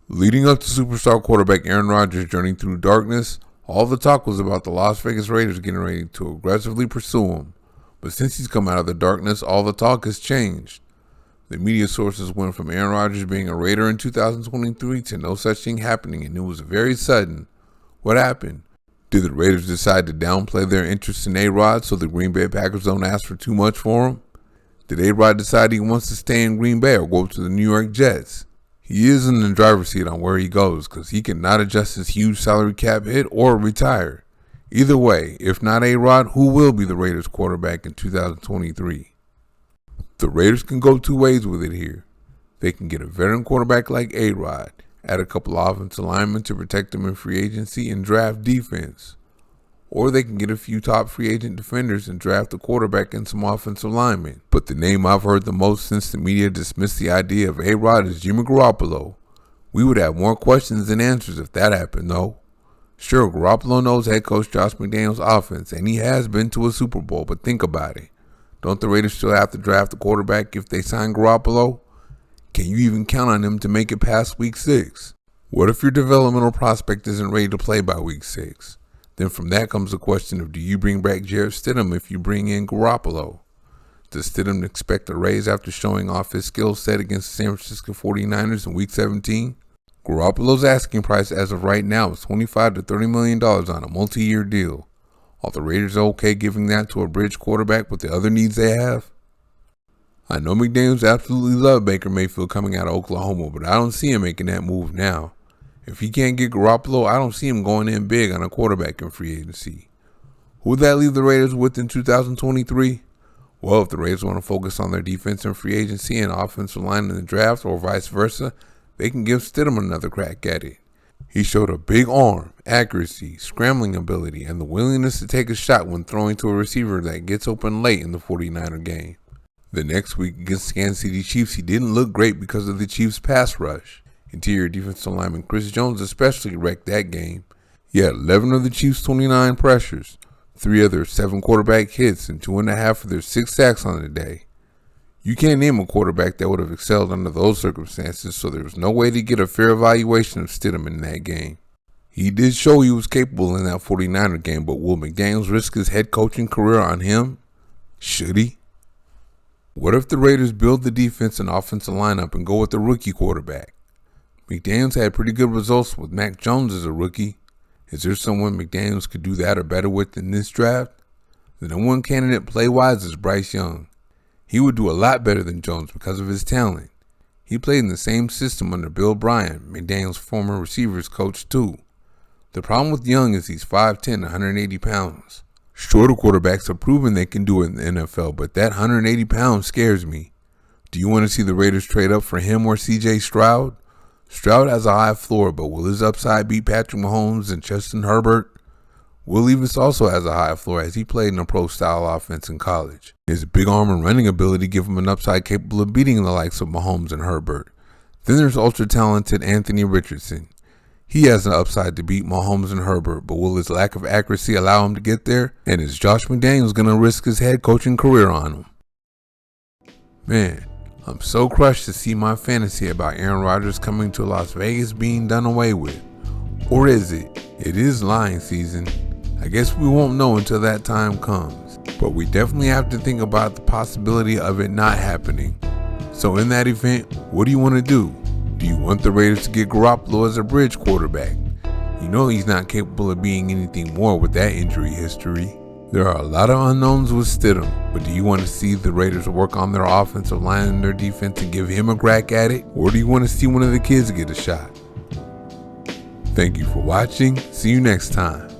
Leading up to superstar quarterback Aaron Rodgers journeying through darkness, all the talk was about the Las Vegas Raiders getting ready to aggressively pursue him. But since he's come out of the darkness, all the talk has changed. The media sources went from Aaron Rodgers being a Raider in 2023 to no such thing happening, and it was very sudden. What happened? Did the Raiders decide to downplay their interest in A-Rod so the Green Bay Packers don't ask for too much for him? Did A-Rod decide he wants to stay in Green Bay or go to the New York Jets? He is in the driver's seat on where he goes because he cannot adjust his huge salary cap hit or retire. Either way, if not A-Rod, who will be the Raiders quarterback in 2023? The Raiders can go two ways with it here. They can get a veteran quarterback like A-Rod, add a couple offensive linemen to protect them in free agency and draft defense. Or they can get a few top free agent defenders and draft a quarterback and some offensive linemen. But the name I've heard the most since the media dismissed the idea of A-Rod is Jimmy Garoppolo. We would have more questions than answers if that happened though. Sure, Garoppolo knows head coach Josh McDaniels' offense and he has been to a Super Bowl, but think about it. Don't the Raiders still have to draft a quarterback if they sign Garoppolo? Can you even count on him to make it past week 6? What if your developmental prospect isn't ready to play by week 6? Then from that comes the question of, do you bring back Jarrett Stidham if you bring in Garoppolo? Does Stidham expect a raise after showing off his skill set against the San Francisco 49ers in Week 17? Garoppolo's asking price as of right now is $25 to $30 million on a multi-year deal. Are the Raiders okay giving that to a bridge quarterback with the other needs they have? I know McDaniels absolutely loved Baker Mayfield coming out of Oklahoma, but I don't see him making that move now. If he can't get Garoppolo, I don't see him going in big on a quarterback in free agency. Who would that leave the Raiders with in 2023? Well, if the Raiders want to focus on their defense in free agency and offensive line in the draft or vice versa, they can give Stidham another crack at it. He showed a big arm, accuracy, scrambling ability, and the willingness to take a shot when throwing to a receiver that gets open late in the 49er game. The next week against the Kansas City Chiefs, he didn't look great because of the Chiefs' pass rush. Interior defensive lineman Chris Jones especially wrecked that game. He had 11 of the Chiefs' 29 pressures, 3 of their 7 quarterback hits, and 2.5 of their 6 sacks on the day. You can't name a quarterback that would have excelled under those circumstances, so there was no way to get a fair evaluation of Stidham in that game. He did show he was capable in that 49er game, but will McDaniels risk his head coaching career on him? Should he? What if the Raiders build the defense and offensive lineup and go with the rookie quarterback? McDaniels had pretty good results with Mac Jones as a rookie. Is there someone McDaniels could do that or better with in this draft? The number one candidate play-wise is Bryce Young. He would do a lot better than Jones because of his talent. He played in the same system under Bill Bryant, McDaniels' former receivers coach too. The problem with Young is he's 5'10", 180 pounds. Shorter quarterbacks have proven they can do it in the NFL, but that 180 pounds scares me. Do you want to see the Raiders trade up for him or C.J. Stroud? Stroud has a high floor, but will his upside beat Patrick Mahomes and Justin Herbert? Will Levis also has a high floor as he played in a pro-style offense in college. His big arm and running ability give him an upside capable of beating the likes of Mahomes and Herbert. Then there's ultra-talented Anthony Richardson. He has an upside to beat Mahomes and Herbert, but will his lack of accuracy allow him to get there? And is Josh McDaniels going to risk his head coaching career on him? Man, I'm so crushed to see my fantasy about Aaron Rodgers coming to Las Vegas being done away with. Or is it? It is lying season. I guess we won't know until that time comes. But we definitely have to think about the possibility of it not happening. So in that event, what do you want to do? Do you want the Raiders to get Garoppolo as a bridge quarterback? You know he's not capable of being anything more with that injury history. There are a lot of unknowns with Stidham, but do you want to see the Raiders work on their offensive line and their defense and give him a crack at it? Or do you want to see one of the kids get a shot? Thank you for watching. See you next time.